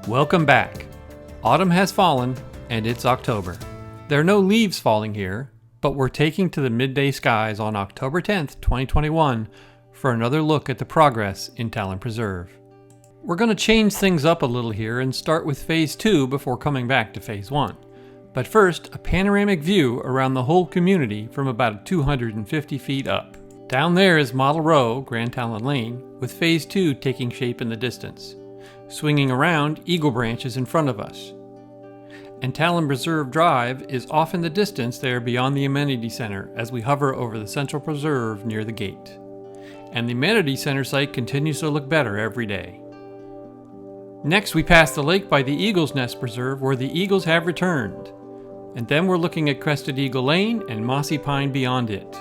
Welcome back. Autumn has fallen, and it's October. There are no leaves falling here, but we're taking to the midday skies on October 10th, 2021 for another look at the progress in Talon Preserve. We're going to change things up a little here and start with Phase 2 before coming back to Phase 1. But first, a panoramic view around the whole community from about 250 feet up. Down there is Model Row, Grand Talon Lane, with Phase 2 taking shape in the distance. Swinging around, Eagle Branch is in front of us. And Talon Preserve Drive is off in the distance there beyond the Amenity Center as we hover over the central preserve near the gate. And the Amenity Center site continues to look better every day. Next, we pass the lake by the Eagle's Nest Preserve where the eagles have returned. And then we're looking at Crested Eagle Lane and Mossy Pine beyond it.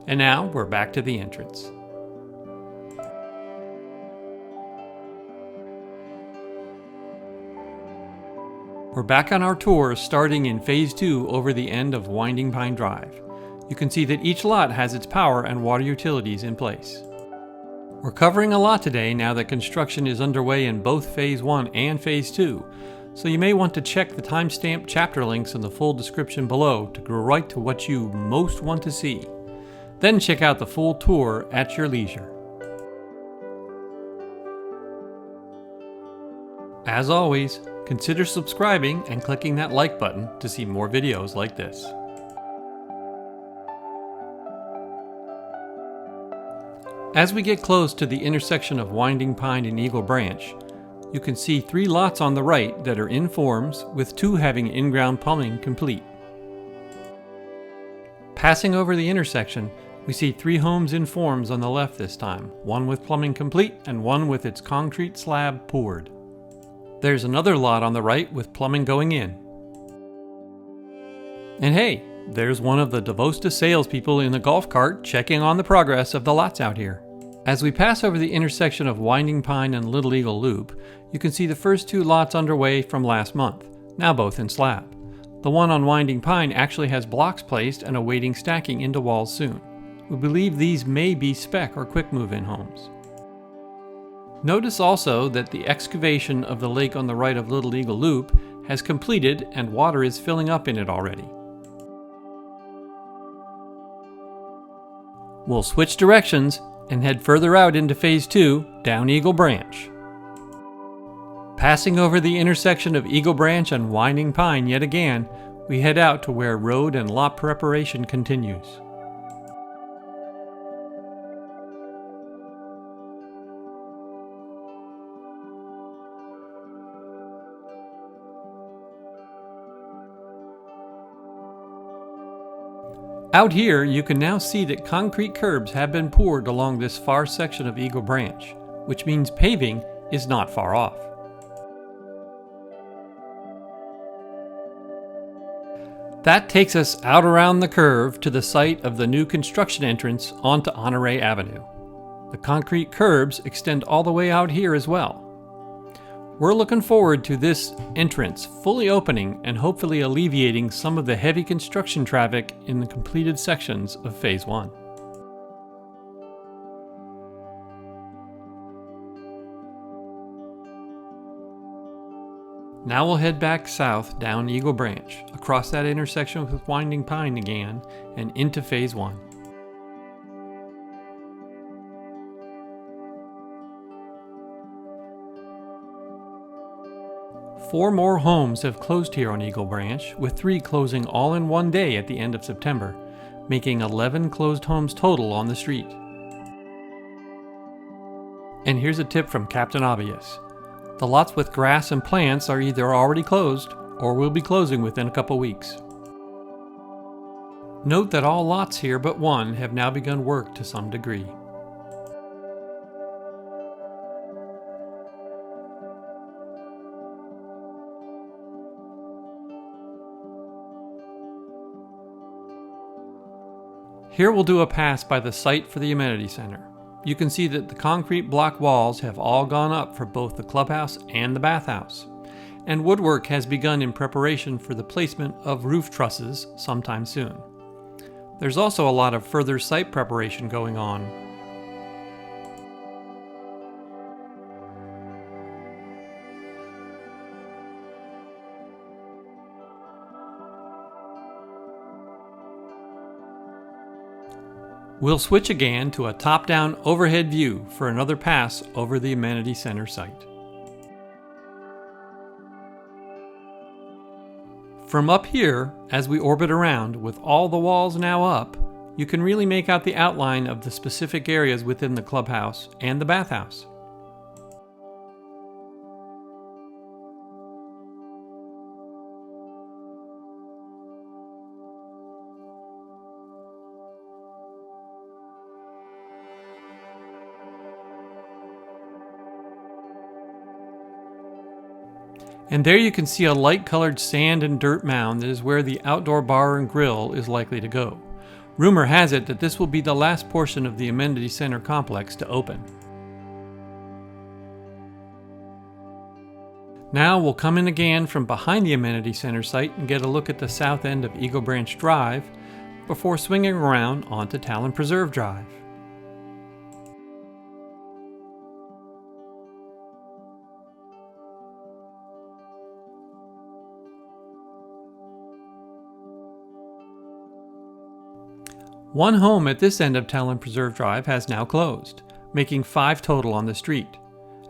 And now we're back to the entrance. We're back on our tour starting in Phase 2 over the end of Winding Pine Drive. You can see that each lot has its power and water utilities in place. We're covering a lot today now that construction is underway in both Phase 1 and Phase 2. So you may want to check the timestamp chapter links in the full description below to go right to what you most want to see. Then check out the full tour at your leisure. As always, consider subscribing and clicking that like button to see more videos like this. As we get close to the intersection of Winding Pine and Eagle Branch, you can see 3 lots on the right that are in forms, with 2 having in-ground plumbing complete. Passing over the intersection, we see 3 homes in forms on the left this time, one with plumbing complete and one with its concrete slab poured. There's another lot on the right with plumbing going in. And hey, there's one of the divosta salespeople in the golf cart checking on the progress of the lots out here. As we pass over the intersection of Winding Pine and Little Eagle Loop, you can see the first 2 lots underway from last month, now both in slab. The one on Winding Pine actually has blocks placed and awaiting stacking into walls soon. We believe these may be spec or quick move-in homes. Notice also that the excavation of the lake on the right of Little Eagle Loop has completed and water is filling up in it already. We'll switch directions and head further out into Phase 2, down Eagle Branch. Passing over the intersection of Eagle Branch and Winding Pine yet again, we head out to where road and lot preparation continues. Out here, you can now see that concrete curbs have been poured along this far section of Eagle Branch, which means paving is not far off. That takes us out around the curve to the site of the new construction entrance onto Honore Avenue. The concrete curbs extend all the way out here as well. We're looking forward to this entrance fully opening and hopefully alleviating some of the heavy construction traffic in the completed sections of Phase 1. Now we'll head back south down Eagle Branch, across that intersection with Winding Pine again, and into Phase 1. Four more homes have closed here on Eagle Branch, with 3 closing all in one day at the end of September, making 11 closed homes total on the street. And here's a tip from Captain Obvious. The lots with grass and plants are either already closed or will be closing within a couple weeks. Note that all lots here but one have now begun work to some degree. Here we'll do a pass by the site for the Amenity Center. You can see that the concrete block walls have all gone up for both the clubhouse and the bathhouse, and woodwork has begun in preparation for the placement of roof trusses sometime soon. There's also a lot of further site preparation going on. We'll switch again to a top-down overhead view for another pass over the Amenity Center site. From up here, as we orbit around with all the walls now up, you can really make out the outline of the specific areas within the clubhouse and the bathhouse. And there you can see a light-colored sand and dirt mound that is where the outdoor bar and grill is likely to go. Rumor has it that this will be the last portion of the Amenity Center complex to open. Now we'll come in again from behind the Amenity Center site and get a look at the south end of Eagle Branch Drive before swinging around onto Talon Preserve Drive. One home at this end of Talon Preserve Drive has now closed, making 5 total on the street.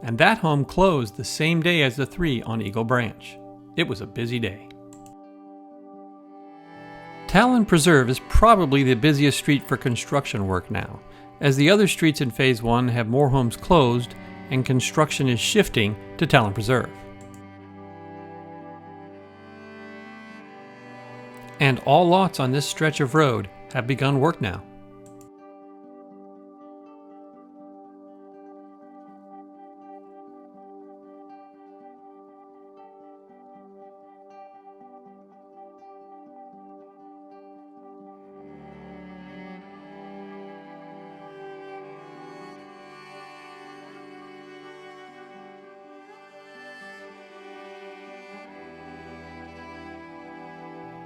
And that home closed the same day as the 3 on Eagle Branch. It was a busy day. Talon Preserve is probably the busiest street for construction work now, as the other streets in Phase 1 have more homes closed and construction is shifting to Talon Preserve. And all lots on this stretch of road have begun work now.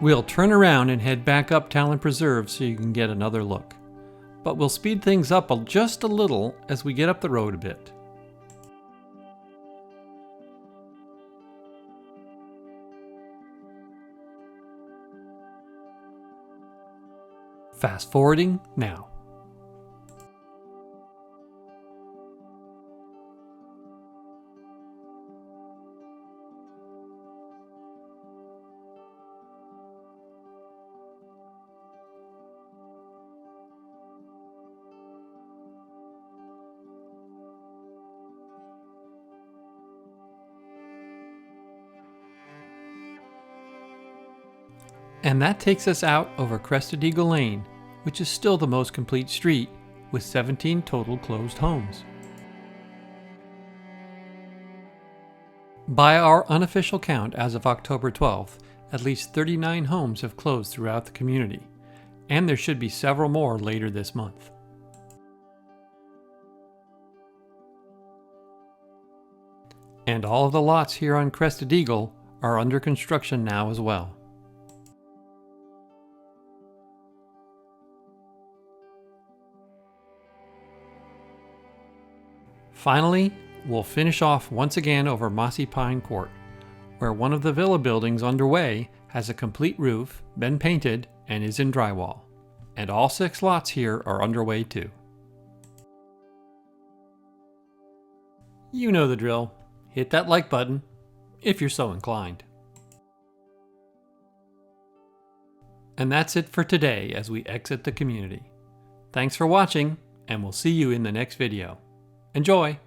We'll turn around and head back up Talon Preserve so you can get another look. But we'll speed things up just a little as we get up the road a bit. Fast forwarding now. And that takes us out over Crested Eagle Lane, which is still the most complete street, with 17 total closed homes. By our unofficial count as of October 12th, at least 39 homes have closed throughout the community, and there should be several more later this month. And all of the lots here on Crested Eagle are under construction now as well. Finally, we'll finish off once again over Mossy Pine Court, where one of the villa buildings underway has a complete roof, been painted, and is in drywall. And all 6 lots here are underway too. You know the drill. Hit that like button, if you're so inclined. And that's it for today as we exit the community. Thanks for watching, and we'll see you in the next video. Enjoy!